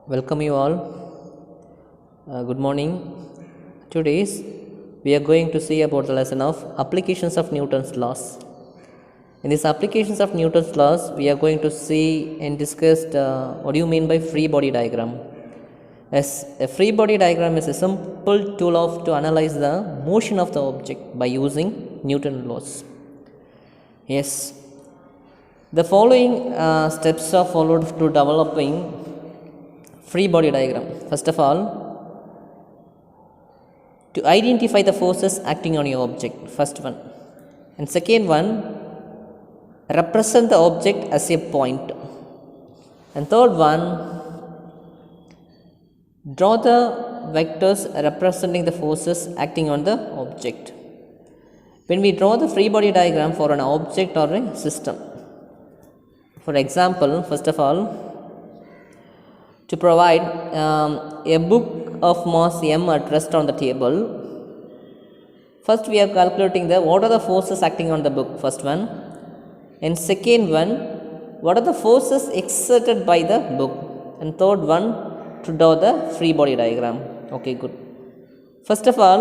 Welcome you all. Good morning. Today's we are going to see about the lesson of applications of Newton's laws. In these applications of Newton's laws, we are going to see and discuss what do you mean by free body diagram. As a free body diagram is a simple tool of to analyze the motion of the object by using Newton's laws. Yes, the following steps are followed to developing free body diagram. First of all, to identify the forces acting on your object, first one, and second one, represent the object as a point, and third one, draw the vectors representing the forces acting on the object. When we draw the free body diagram for an object or a system, for example, first of all, to provide a book of mass m at rest on the table, first we are calculating what are the forces acting on the book, first one, and second one, what are the forces exerted by the book, and third one, to draw the free body diagram. Okay, good. First of all,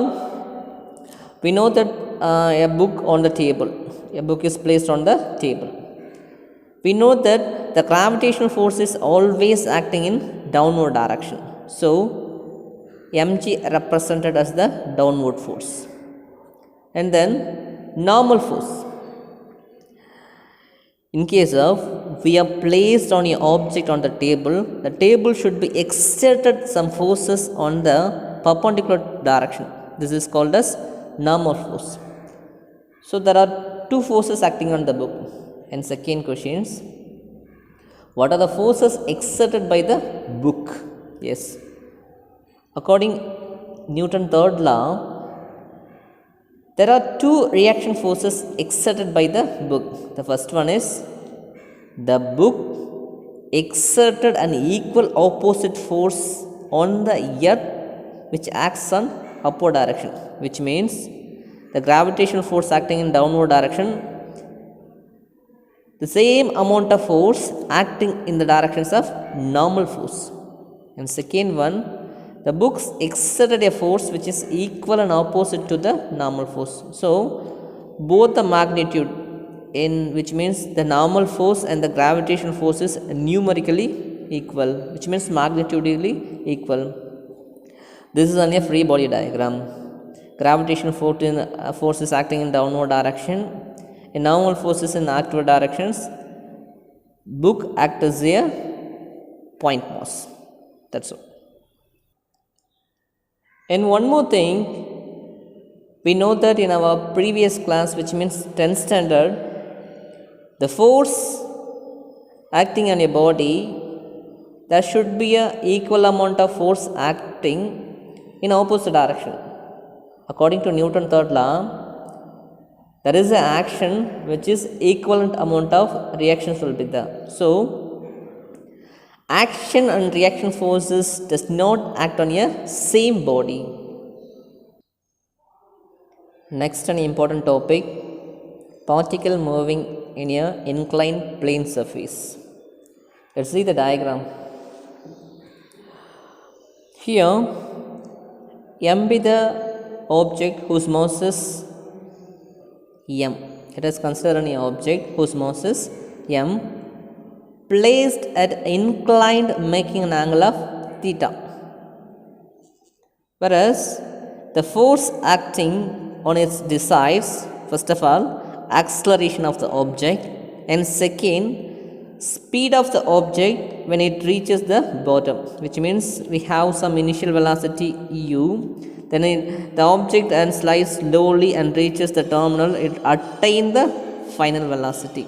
we know that a book on the table, a book is placed on the table. We know that the gravitational force is always acting in downward direction. So, mg represented as the downward force. And then normal force. In case of we are placed on an object on the table should be exerted some forces on the perpendicular direction. This is called as normal force. So, there are two forces acting on the book. And second questions, what are the forces exerted by the book? Yes, according Newton's third law, there are two reaction forces exerted by the book. The first one is the book exerted an equal opposite force on the earth which acts on upward direction, which means the gravitational force acting in downward direction, the same amount of force acting in the directions of normal force. And second one, the books exerted a force which is equal and opposite to the normal force. So, both the magnitude in which means the normal force and the gravitational force is numerically equal, which means magnitudely equal. This is only a free body diagram. Gravitational force is acting in downward direction. In normal forces in upward directions, book acts as a point mass. That's all. And one more thing, we know that in our previous class, which means 10th standard, the force acting on a body, there should be an equal amount of force acting in opposite direction. According to Newton's third law, there is an action which is equivalent amount of reactions will be there. So, action and reaction forces does not act on a same body. Next, an important topic, particle moving in a inclined plane surface. Let's see the diagram. Here, m be the object whose mass is m. Let us consider an object whose mass is m placed at inclined making an angle of theta. Whereas the force acting on its decides, first of all, acceleration of the object, and second, speed of the object when it reaches the bottom, which means we have some initial velocity u. Then the object and slides slowly and reaches the terminal, it attains the final velocity,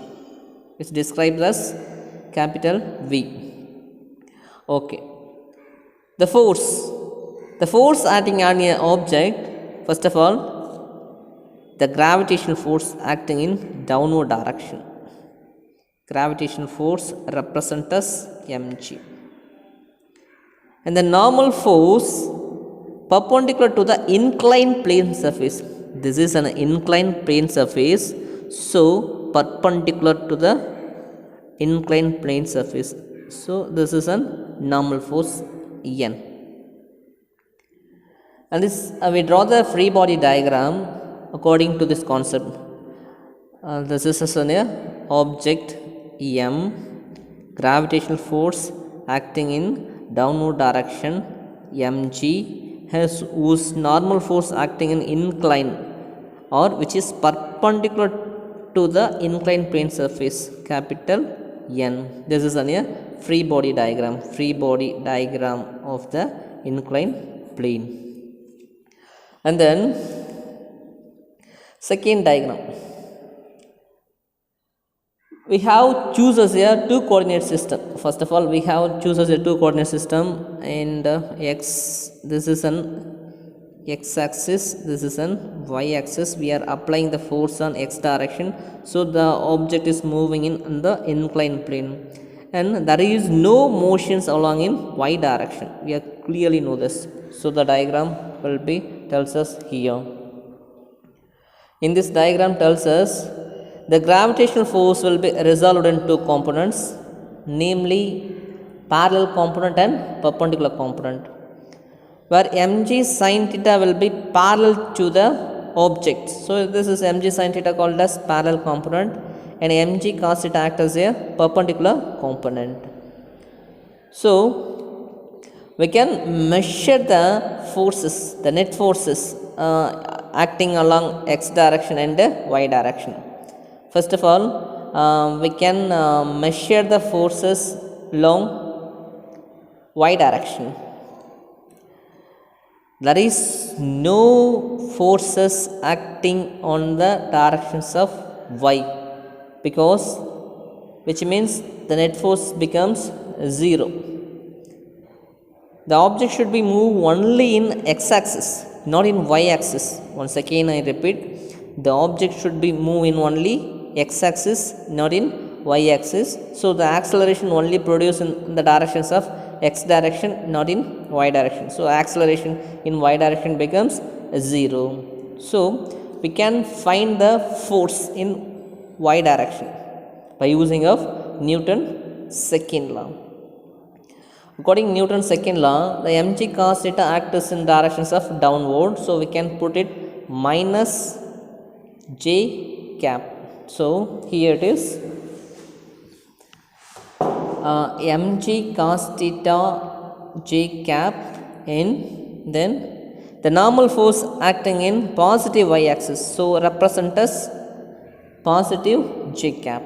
which is described as capital V. Okay. The force acting on an object, first of all, the gravitational force acting in downward direction. Gravitational force represents as mg. And the normal force perpendicular to the inclined plane surface. This is an inclined plane surface, so perpendicular to the inclined plane surface. So this is an normal force N. And this we draw the free body diagram according to this concept. This is an object M, gravitational force acting in downward direction mg, has whose normal force acting in incline or which is perpendicular to the inclined plane surface capital N. This is a free body diagram of the inclined plane. And then second diagram, we have chooses a two coordinate system. First of all, we have chooses a two coordinate system, and x, this is an x axis, this is an y axis. We are applying the force on x direction, so the object is moving in the inclined plane, and there is no motions along in y direction. We are clearly know this. So the diagram will be tells us here. In this diagram tells us the gravitational force will be resolved in two components, namely parallel component and perpendicular component, where mg sin theta will be parallel to the object. So this is mg sin theta called as parallel component, and mg cos theta act as a perpendicular component. So we can measure the forces, the net forces acting along x direction and y direction. First of all, we can measure the forces along y direction. There is no forces acting on the directions of y, because which means the net force becomes 0. The object should be moved only in x axis, not in y axis. Once again I repeat, the object should be moved in only x axis, not in y axis. So the acceleration only produced in the directions of x direction, not in y direction. So acceleration in y direction becomes 0. So we can find the force in y direction by using of Newton's second law. According to Newton's second law, the mg cos theta acts in directions of downward, so we can put it minus j cap. So here it is, mg cos theta j cap, and then the normal force acting in positive y axis, so represent as positive j cap,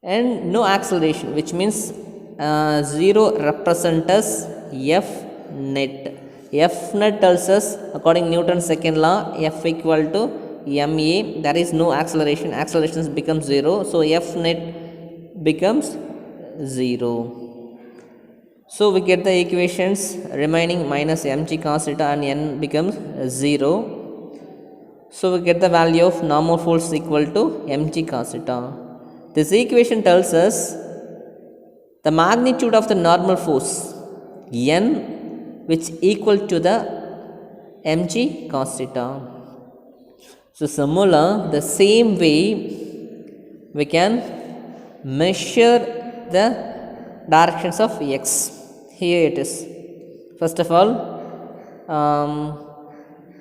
and no acceleration, which means 0 represent as f net. F net tells us, according to Newton's second law, f equal to ma. There is no acceleration, acceleration becomes 0, so f net becomes 0. So we get the equations remaining minus mg cos theta and n becomes 0. So we get the value of normal force equal to mg cos theta. This equation tells us the magnitude of the normal force n, which equal to the mg cos theta. So similar, the same way we can measure the directions of x. Here it is. First of all,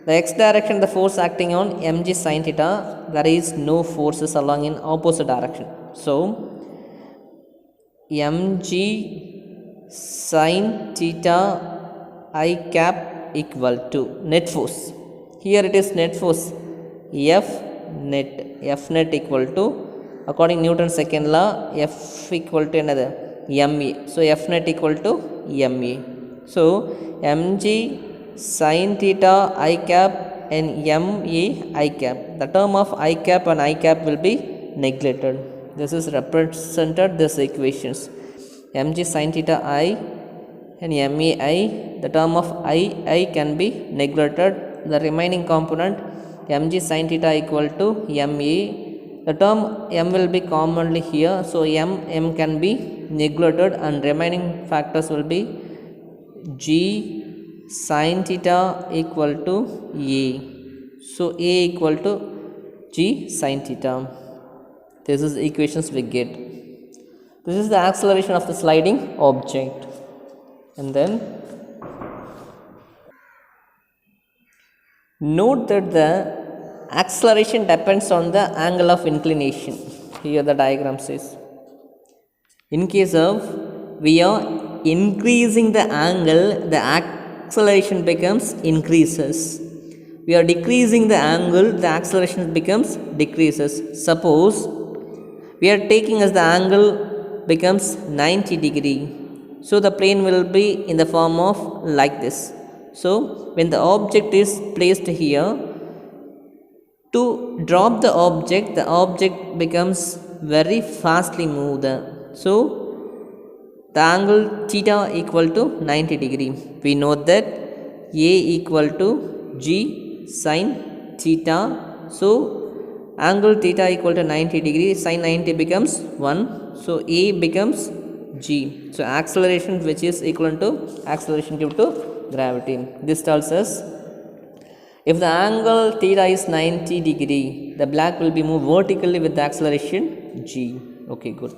the x direction, the force acting on mg sin theta, there is no forces along in opposite direction. So mg sin theta I cap equal to net force. Here it is net force F net. F net equal to, according to Newton's second law, F equal to another ma. So F net equal to ma. So mg sin theta I cap and ma I cap. The term of I cap and I cap will be neglected. This is represented this equations. Mg sin theta I and ma I, the term of I can be neglected. The remaining component mg sin theta equal to ma. The term m will be commonly here, so m can be neglected, and remaining factors will be g sin theta equal to a. So a equal to g sin theta. This is equations we get. This is the acceleration of the sliding object. And then note that the acceleration depends on the angle of inclination. Here the diagram says, in case of we are increasing the angle, the acceleration becomes increases. We are decreasing the angle, the acceleration becomes decreases. Suppose we are taking as the angle becomes 90 degree. So the plane will be in the form of like this. So when the object is placed here, to drop the object becomes very fastly moved. So the angle theta equal to 90 degree. We know that A equal to G sin theta. So angle theta equal to 90 degree, sin 90 becomes 1. So A becomes G. So acceleration which is equivalent to acceleration due to gravity. This tells us if the angle theta is 90 degree, the black will be moved vertically with the acceleration G. Okay, good.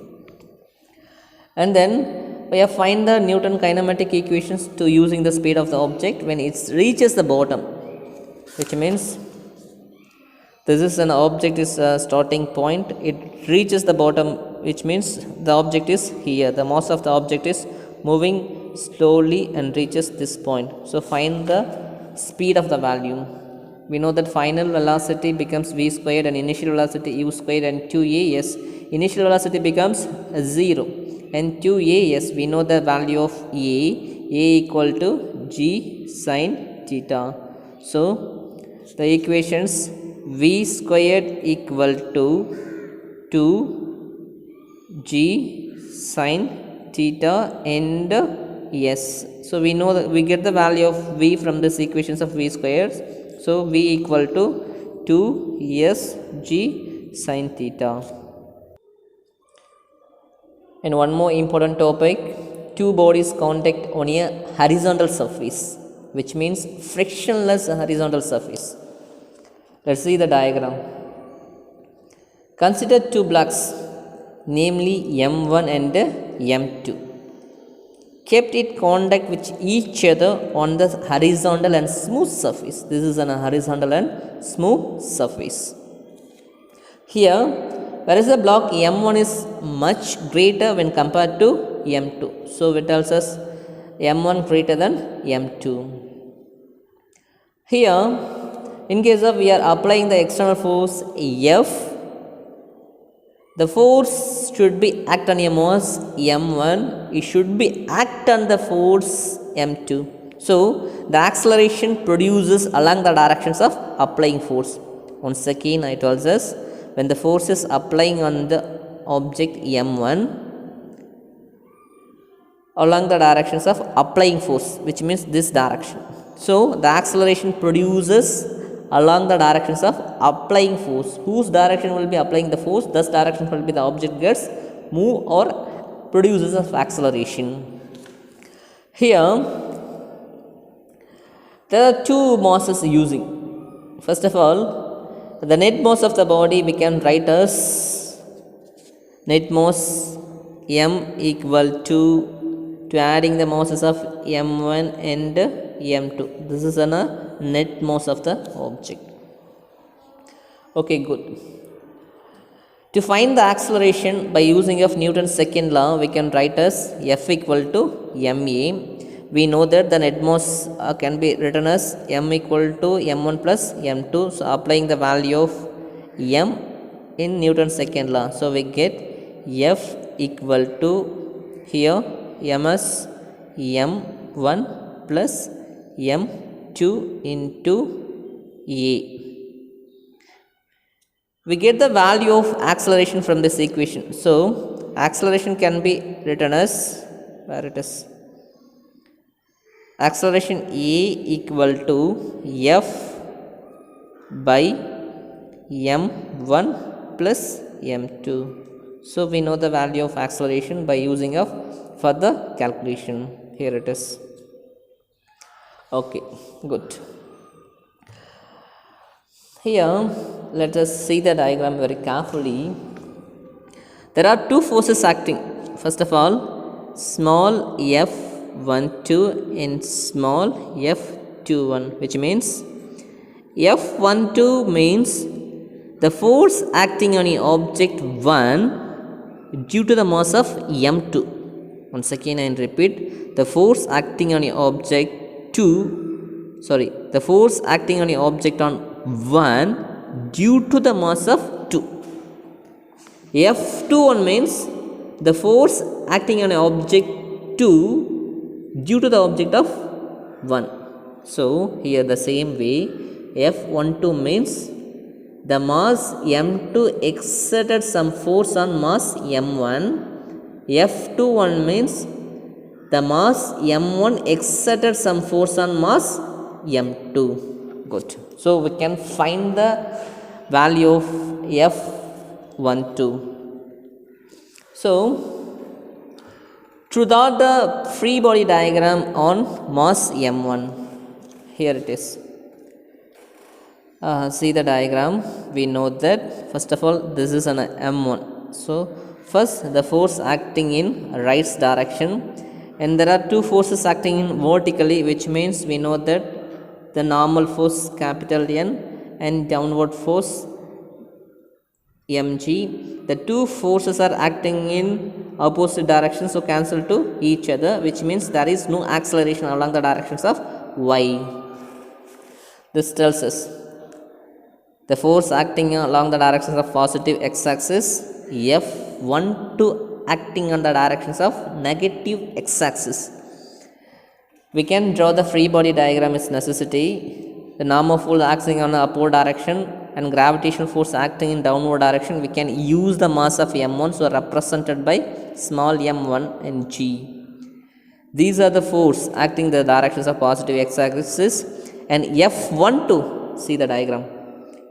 And then we have find the Newton kinematic equations to using the speed of the object when it reaches the bottom, which means this is an object is a starting point, it reaches the bottom, which means the object is here, the mass of the object is moving slowly and reaches this point. So find the speed of the value. We know that final velocity becomes v squared and initial velocity u squared and 2a. Yes, initial velocity becomes 0 and 2a. Yes, we know the value of a equal to g sin theta. So the equations v squared equal to 2g sin theta and s. So we know that we get the value of v from this equations of v squared. So v equal to 2sg sin theta. And one more important topic, two bodies contact on a horizontal surface, which means frictionless horizontal surface. Let's see the diagram. Consider two blocks, namely M1 and M2, kept in contact with each other on the horizontal and smooth surface. This is an horizontal and smooth surface. Here, whereas the block M1 is much greater when compared to M2. So it tells us M1 greater than M2. Here, in case of we are applying the external force F, the force should be act on a mass M1, it should be act on the force M2. So the acceleration produces along the directions of applying force. Once again I told us, when the force is applying on the object M1 along the directions of applying force, which means this direction. So the acceleration produces along the directions of applying force. Whose direction will be applying the force, thus direction will be the object gets move or produces of acceleration. Here there are two masses using. First of all, the net mass of the body we can write as net mass M equal to adding the masses of M1 and M2. This is a net mass of the object. Okay, good. To find the acceleration by using of Newton's second law, we can write as F equal to ma. We know that the net mass can be written as m equal to m1 plus m2. So applying the value of m in Newton's second law, so we get F equal to here ms m1 plus m2 into a. We get the value of acceleration from this equation. So acceleration can be written as, where it is, acceleration A equal to F by m1 plus m2. So we know the value of acceleration by using of further calculation. Here it is. Okay, good. Here let us see the diagram very carefully. There are two forces acting. First of all, small f12 and small f21, which means f12 means the force acting on a object 1 due to the mass of m2. Once again I repeat, the force acting on a object 2, the force acting on a object on 1 due to the mass of 2. F21 means the force acting on an object 2 due to the object of 1. So here the same way, F12 means the mass m2 exerted some force on mass m1. F21 means the mass m1 exerted some force on mass m2. Good. So we can find the value of F12. So to draw the free body diagram on mass m1, here it is. See the diagram. We know that first of all this is an m1. So first the force acting in right direction, and there are two forces acting in vertically, which means we know that the normal force capital N and downward force mg. The two forces are acting in opposite directions, so cancel to each other, which means there is no acceleration along the directions of y. This tells us the force acting along the directions of positive x-axis, F12 acting on the directions of negative x-axis. We can draw the free body diagram as necessity. The normal force acting on the upward direction and gravitational force acting in downward direction. We can use the mass of m1, so represented by small m1 and g. These are the force acting in the directions of positive x-axis, and F12, see the diagram,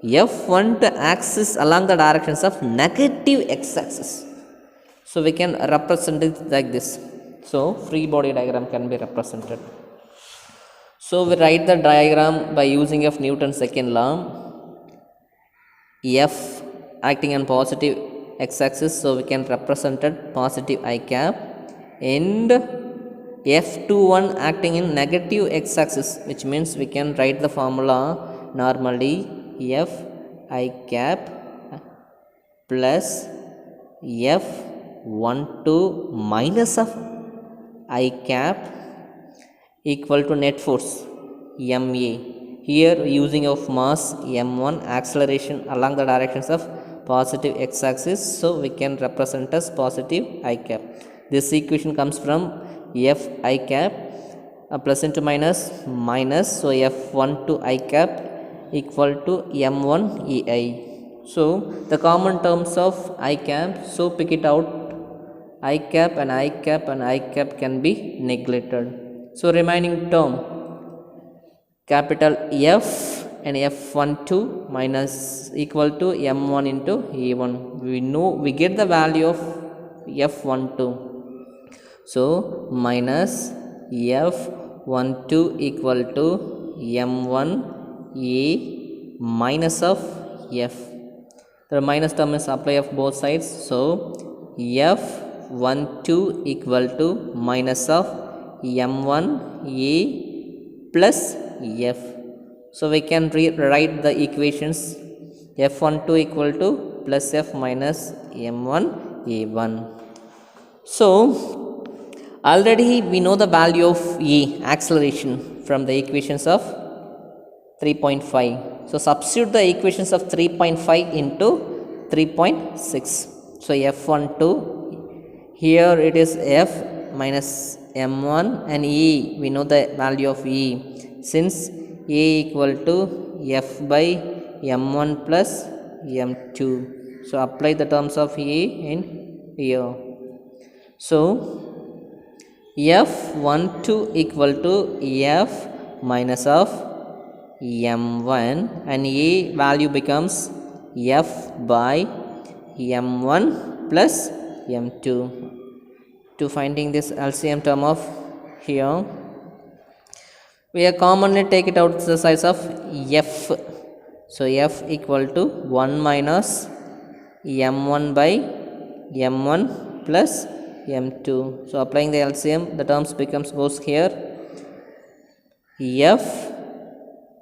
F12 axis along the directions of negative x-axis. So we can represent it like this. So free body diagram can be represented. So we write the diagram by using of Newton's second law. F acting on positive x-axis, so we can represent it positive I cap, and F21 acting in negative x-axis, which means we can write the formula normally, F I cap plus F12 minus of I cap equal to net force ma. Here using of mass m1, acceleration along the directions of positive x-axis, so we can represent as positive I cap. This equation comes from F I cap plus into minus, so F12 I cap equal to m1 ei. So the common terms of I cap, so pick it out. I cap and I cap and I cap can be neglected. So remaining term, capital F and F12 minus equal to m1 into e1. We get the value of F12. So minus F12 equal to m1 a minus of f. The minus term is apply of both sides. So F12 equal to minus of m1 a plus f. So we can rewrite the equations F12 equal to plus f minus m1 a1. So already we know the value of a acceleration from the equations of 3.5. So substitute the equations of 3.5 into 3.6. So F12, here it is f minus m1, and e, we know the value of e, since a equal to f by m1 plus m2. So apply the terms of e in here. So F12 equal to f minus of m1, and a value becomes f by m1 plus m2. To finding this LCM term of here, we are commonly take it out to the size of f. So f equal to 1 minus m1 by m1 plus m2. So applying the LCM, the terms goes here, f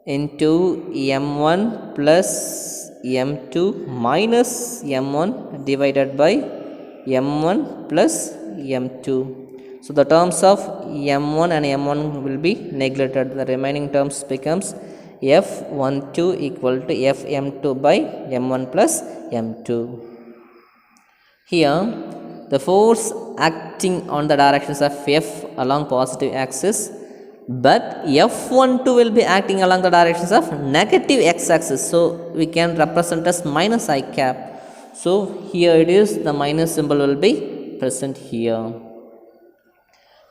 into m1 plus m2 minus m1 divided by m1 plus m2. So the terms of m1 and m1 will be neglected. The remaining terms becomes f12 equal to fm2 by m1 plus m2. Here the force acting on the directions of f along positive axis, but f12 will be acting along the directions of negative x-axis, so we can represent as minus I cap. So here it is, the minus symbol will be present here.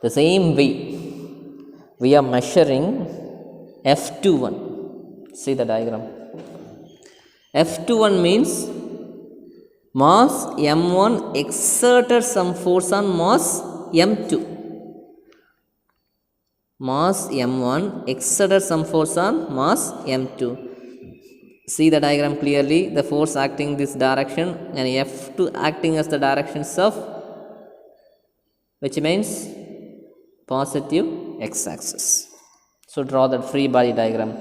The same way we are measuring f21. See the diagram. f21 means mass m1 exerted some force on mass m2. Mass m1 exerted some force on mass m2. See the diagram clearly. The force acting this direction and f2 acting as the directions of, which means positive x-axis. So draw that free body diagram.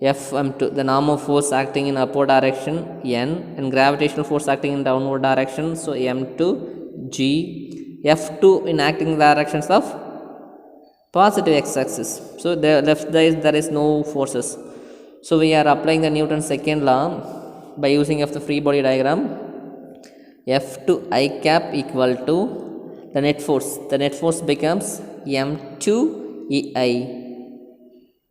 Fm2, the normal force acting in upward direction n, and gravitational force acting in downward direction, so m2 g. F2 in acting directions of positive x-axis, so the left side there is no forces. So we are applying the Newton's second law by using of the free body diagram. F2 I cap equal to the net force. The net force becomes m2 ei.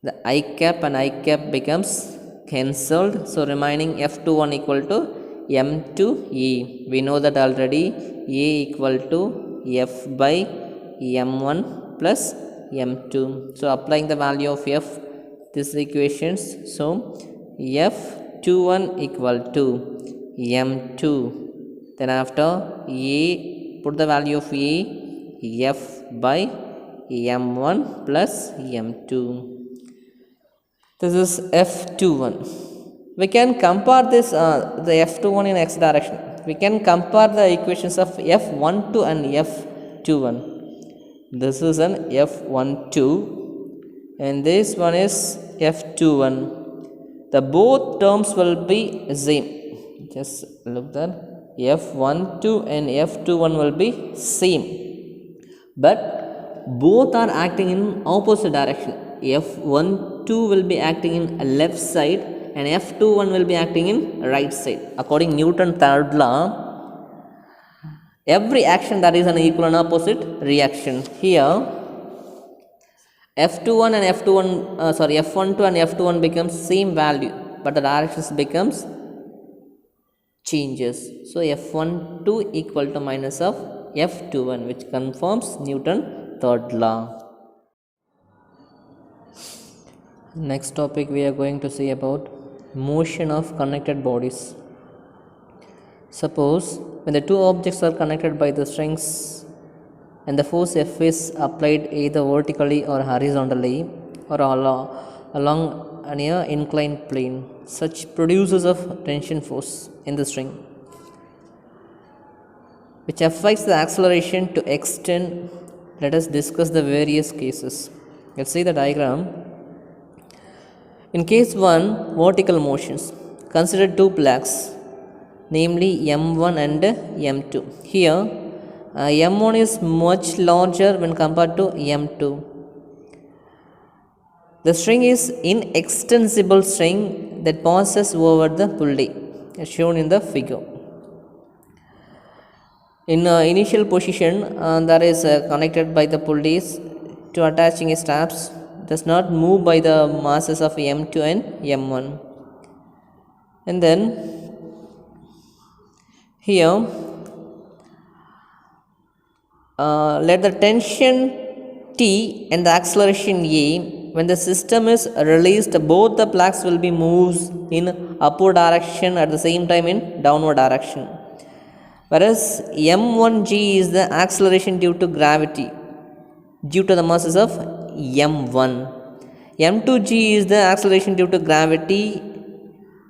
The I cap and I cap becomes cancelled, so remaining f21 equal to m2e. We know that already. A equal to f by m1 plus m2. So applying the value of f, this equations, so f21 equal to m2. Then after a, put the value of a, f by m1 plus m2. This is f21. We can compare this the f21 in x direction. We can compare the equations of f12 and f21. This is an f12 and this one is f21. The both terms will be same. Just look that f12 and f21 will be same, but both are acting in opposite direction. F12 will be acting in left side and f21 will be acting in right side. According Newton's third law, every action that is an equal and opposite reaction. Here f21 and f12 and f21 becomes same value, but the directions becomes changes. So f12 equal to minus of f21, which confirms Newton's third law. Next topic we are going to see about motion of connected bodies. Suppose when the two objects are connected by the strings and the force F is applied either vertically or horizontally or along an inclined plane, such produces of tension force in the string, which affects the acceleration to extend. Let us discuss the various cases. Let's see the diagram. In case 1, vertical motions, consider two plaques, namely m1 and m2. Here m1 is much larger when compared to m2. The string is inextensible string that passes over the pulley, as shown in the figure. In initial position, there is connected by the pulleys to attaching straps, does not move by the masses of m2 and m1. And then here let the tension T and the acceleration A, when the system is released, both the plaques will be moved in upward direction at the same time in downward direction. Whereas m1g is the acceleration due to gravity due to the masses of m1. m2g is the acceleration due to gravity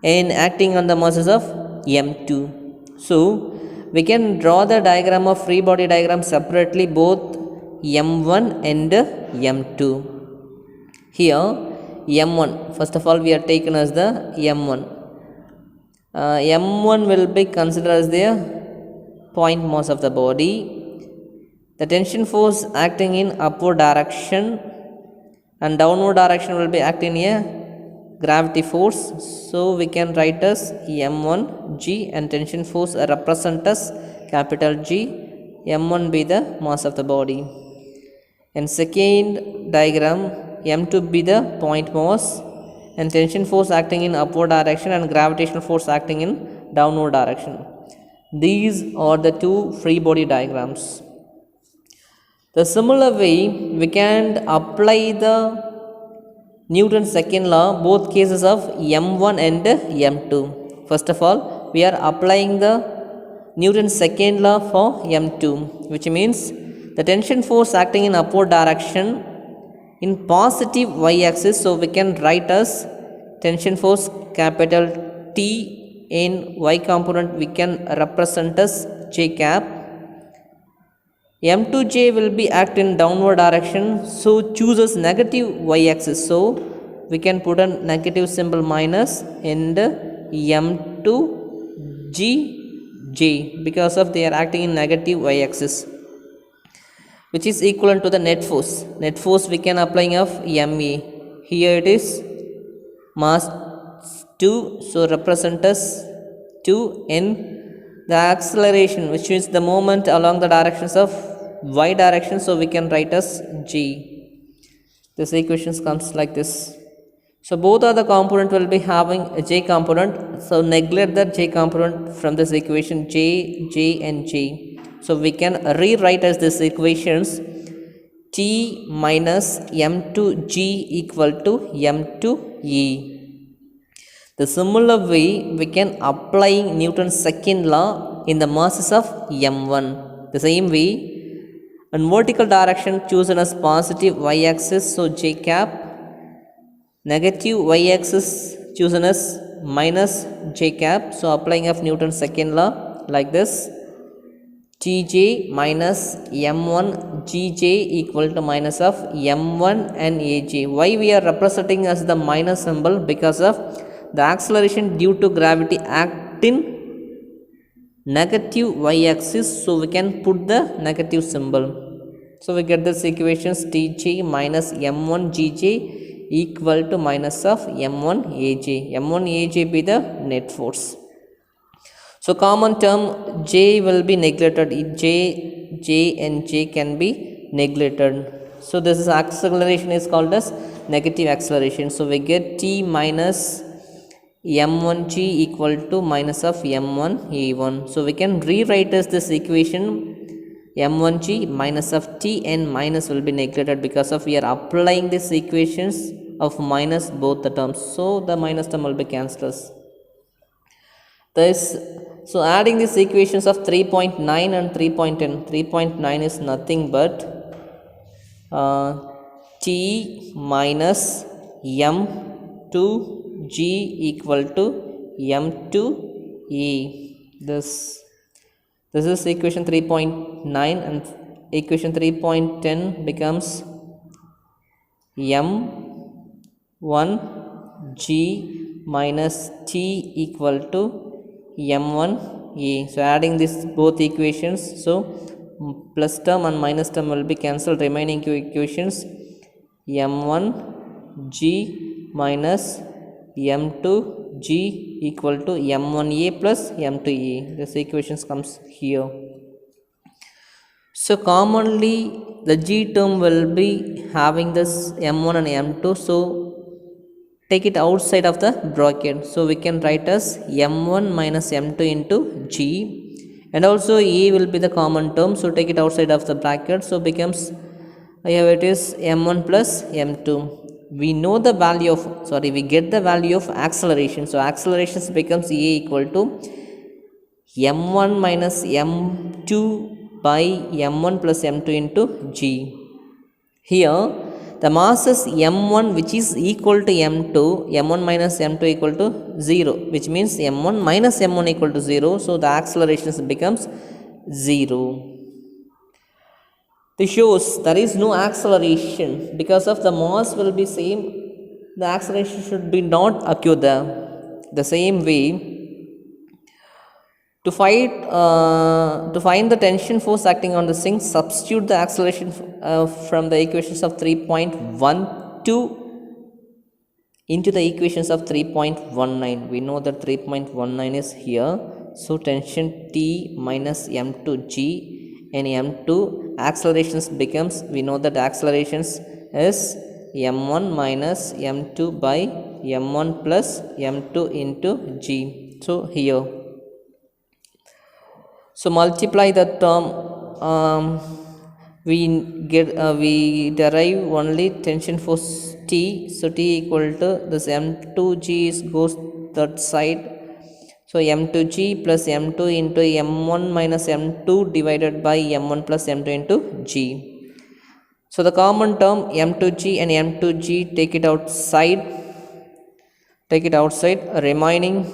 and acting on the masses of m2. So we can draw the diagram of free body diagram separately, both m1 and m2. Here m1, first of all we are taken as the m1. M1 will be considered as the point mass of the body. The tension force acting in upward direction and downward direction will be acting in a gravity force. So we can write as m1g, and tension force represent as capital G, m1 be the mass of the body. And second diagram, m2 be the point mass and tension force acting in upward direction and gravitational force acting in downward direction. These are the two free body diagrams. The similar way we can apply the Newton's second law both cases of m1 and m2. First of all, we are applying the Newton's second law for m2, which means the tension force acting in upward direction in positive y-axis. So we can write as tension force capital T, in y component we can represent as J cap. M2J will be act in downward direction, so chooses negative y-axis, so we can put a negative symbol minus and M2GJ because of they are acting in negative y-axis, which is equivalent to the net force. Net force we can applying of MA. Here it is mass 2, so represent as 2n. The acceleration, which is the moment along the directions of y direction, so we can write as g. This equation comes like this. So both of the component will be having a j component, so neglect the j component from this equation, j, j and j. So we can rewrite as this equations T minus m2g equal to m2e. The similar way we can apply Newton's second law in the masses of m1. The same way, in vertical direction chosen as positive y-axis, so j cap, negative y-axis chosen as minus j cap. So applying of Newton's second law like this, Tj minus m1 gj equal to minus of m1 and aj. Why we are representing as the minus symbol? Because of the acceleration due to gravity act in negative y-axis, so we can put the negative symbol. So we get this equations Tj minus m1 gj equal to minus of m1 aj. M1 aj be the net force. So common term j will be neglected. J and j can be neglected. So this is acceleration is called as negative acceleration. So we get t minus m1g equal to minus of m1a1. So we can rewrite as this equation m1g minus of t, and minus will be neglected because of we are applying these equations of minus both the terms. So the minus term will be cancelled. So adding these equations of 3.9 and 3.10. 3.9 is nothing but t minus m2g equal to m2e. This is equation 3.9, and equation 3.10 becomes m1g minus t equal to m1a. So adding this both equations, so plus term and minus term will be cancelled. Remaining equations m1g minus m2g equal to m1a plus m2a. This equations comes here. So commonly the g term will be having this m1 and m2, so take it outside of the bracket. So we can write as m1 minus m2 into g, and also a will be the common term, so take it outside of the bracket. So becomes here it is m1 plus m2. We know the value of, we get the value of acceleration. So acceleration becomes a equal to m1 minus m2 by m1 plus m2 into g. Here the mass is m1 which is equal to m2, m1 minus m2 equal to 0, which means m1 minus m1 equal to 0, so the acceleration becomes 0. This shows there is no acceleration because of the mass will be same, the acceleration should be not occur there. The same way, to find the tension force acting on the sink, substitute the acceleration from the equations of 3.12 into the equations of 3.19. We know that 3.19 is here, so tension T minus m2g and m2 accelerations becomes, we know that accelerations is m1 minus m2 by m1 plus m2 into g. So here, so multiply the term, we we derive only tension force T, so T equal to this m2g is goes that side, so m2g plus m2 into m1 minus m2 divided by m1 plus m2 into g. So the common term m2g and m2g, take it outside, remaining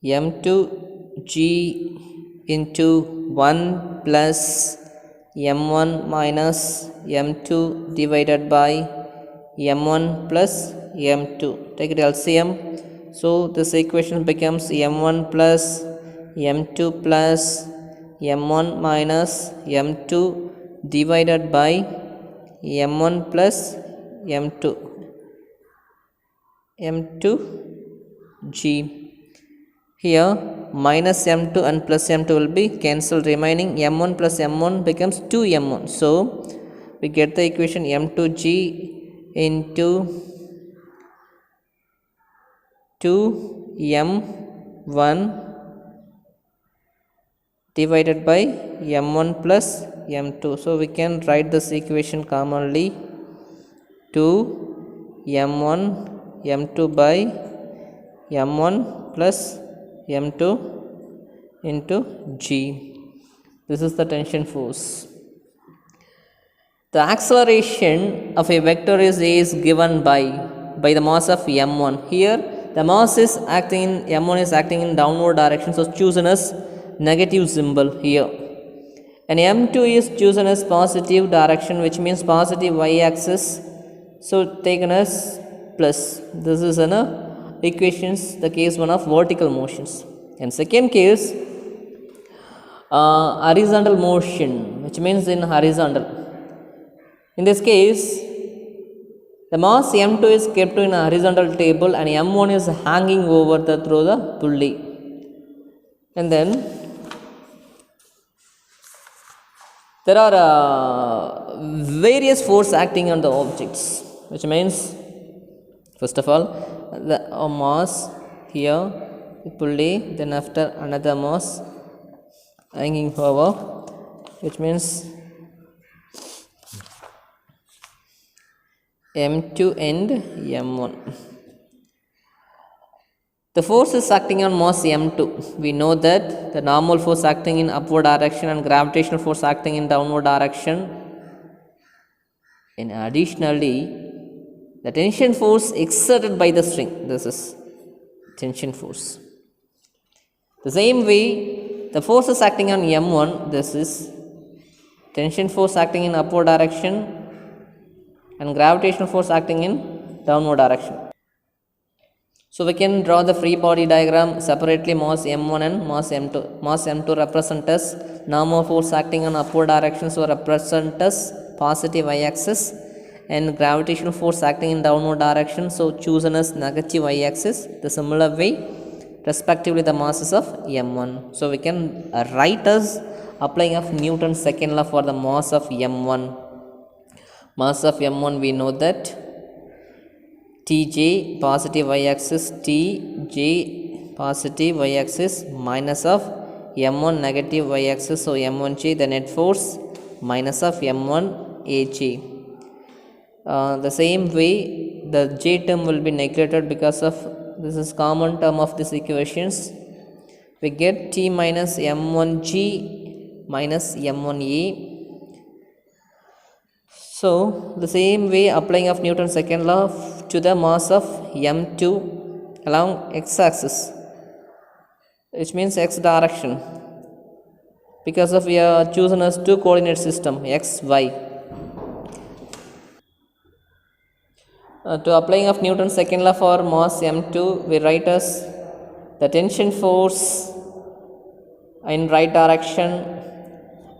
m2g into 1 plus m1 minus m2 divided by m1 plus m2. Take it LCM. So this equation becomes m1 plus m2 plus m1 minus m2 divided by m1 plus m2g. Here minus m2 and plus m2 will be cancelled, remaining m1 plus m1 becomes 2m1. So we get the equation m2g into 2m1 divided by m1 plus m2. So we can write this equation commonly, 2m1 m2 by m1 plus m2 into g. This is the tension force. The acceleration of a vector is given by the mass of m1. Here the mass is acting in, m1 is acting in downward direction, so chosen as negative symbol here, and m2 is chosen as positive direction, which means positive y-axis, so taken as plus. This is an equations, the case one of vertical motions. And second case, horizontal motion, which means in horizontal. In this case, the mass m2 is kept in a horizontal table and m1 is hanging over through the pulley, and then there are various force acting on the objects, which means first of all the mass here pulley, then after another mass hanging over, which means m2 and m1. The force is acting on mass m2. We know that the normal force acting in upward direction and gravitational force acting in downward direction. And additionally, the tension force exerted by the string, this is tension force. The same way, the force is acting on m1, this is tension force acting in upward direction and gravitational force acting in downward direction. So we can draw the free body diagram separately, mass m1 and mass m2. Mass m2 represent as normal force acting on upward direction, so represent as positive y-axis, and gravitational force acting in downward direction, so chosen as negative y-axis. The similar way, respectively, the masses of m1. So we can write as applying of Newton's second law for the mass of m1. Mass of m1, we know that Tj positive y-axis, Tj positive y-axis minus of m1 negative y-axis, so m1j, the net force minus of m1 aj. The same way, the j term will be neglected because of this is common term of these equations. We get T minus m1g minus m1a. So the same way applying of Newton's second law to the mass of m2 along x-axis, which means x direction, because of we are chosen as two coordinate system x y. To applying of Newton's second law for mass m2, we write as the tension force in right direction,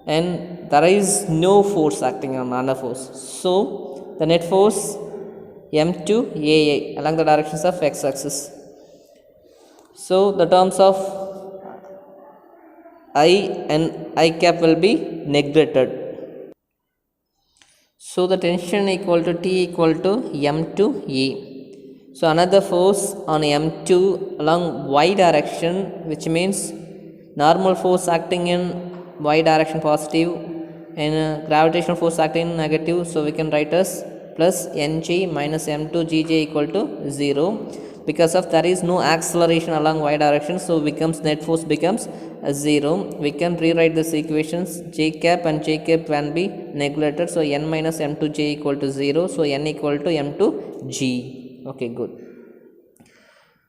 and there is no force acting on another force. So the net force m2 aa along the directions of x-axis. So the terms of I and I cap will be neglected. So the tension equal to T equal to m2 a. So another force on m2 along y direction, which means normal force acting in y direction positive and gravitational force acting in negative. So we can write as plus ng minus m2 gj equal to 0. Because of there is no acceleration along y direction, so becomes net force becomes 0. We can rewrite this equations. J cap and j cap can be neglected, so n minus m2 j equal to 0, so n equal to m2 g. Okay, good.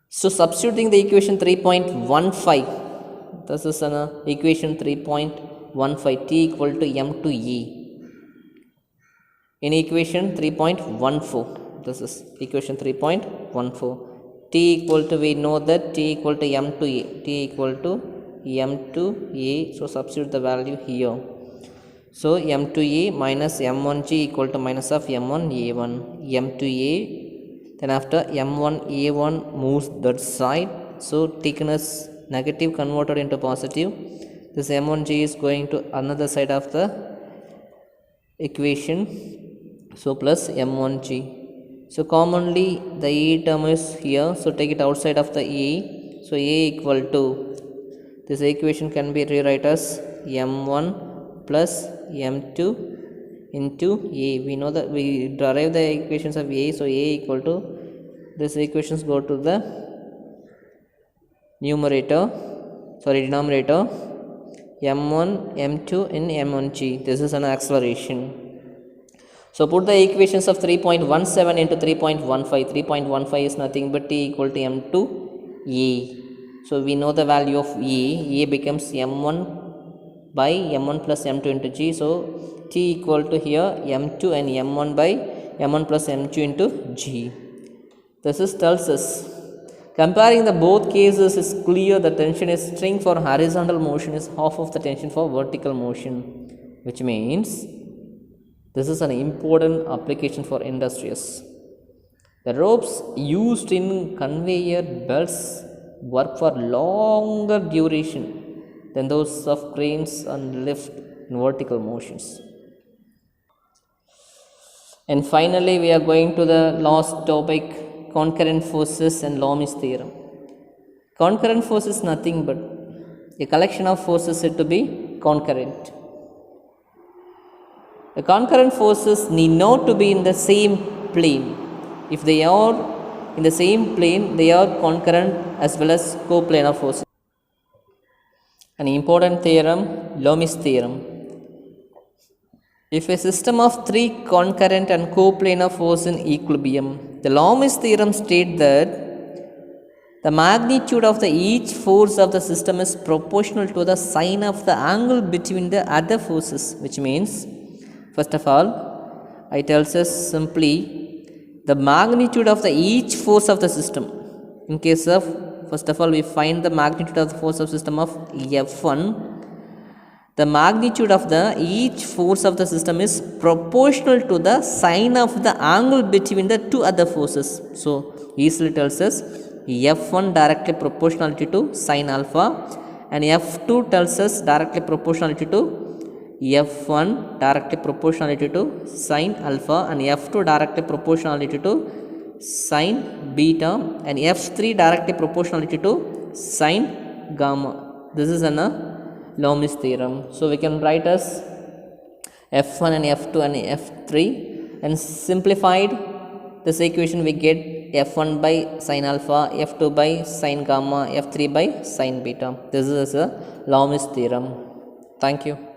So substituting the equation 3.15, this is an equation 3.15, T equal to m2 e. In equation 3.14, this is equation 3.14. T equal to, we know that T equal to m2 a, T equal to m2 a, so substitute the value here. So m2 a minus m1g equal to minus of m1 a1, m2 a, then after m1 a1 moves that side, so taken as negative converted into positive, this m1g is going to another side of the equation, so plus m1g. So commonly the a term is here, so take it outside of the a, so a equal to, this equation can be rewrite as m1 plus m2 into a. We know that we derive the equations of a, so a equal to, this equations go to the denominator, m1 m2 in m1g. This is an acceleration. So put the equations of 3.17 into 3.15. 3.15 is nothing but T equal to m2 a. So we know the value of a. A becomes m1 by m1 plus m2 into g. So T equal to here m2 and m1 by m1 plus m2 into g. This is tells us, comparing the both cases, is clear the tension is string for horizontal motion is half of the tension for vertical motion, which means this is an important application for industries. The ropes used in conveyor belts work for longer duration than those of cranes and lift in vertical motions. And finally, we are going to the last topic, concurrent forces and Loomis theorem. Concurrent force is nothing but a collection of forces said to be concurrent. The concurrent forces need not to be in the same plane. If they are in the same plane, they are concurrent as well as coplanar forces. An important theorem, Loomis theorem. If a system of three concurrent and coplanar forces in equilibrium, the Loomis theorem states that the magnitude of each force of the system is proportional to the sine of the angle between the other forces, which means, first of all, I tells us simply the magnitude of each force of the system. In case of, first of all, we find the magnitude of the force of system of F1. The magnitude of each force of the system is proportional to the sine of the angle between the two other forces. So easily tells us F1 directly proportionality to sine alpha, and F2 tells us directly proportionality to F1 directly proportionality to sine alpha, and F2 directly proportionality to sine beta, and F3 directly proportionality to sine gamma. This is an Loomis theorem. So we can write as F1 and F2 and F3, and simplified this equation we get F1 by sine alpha, F2 by sine gamma, F3 by sine beta. This is a Loomis theorem. Thank you.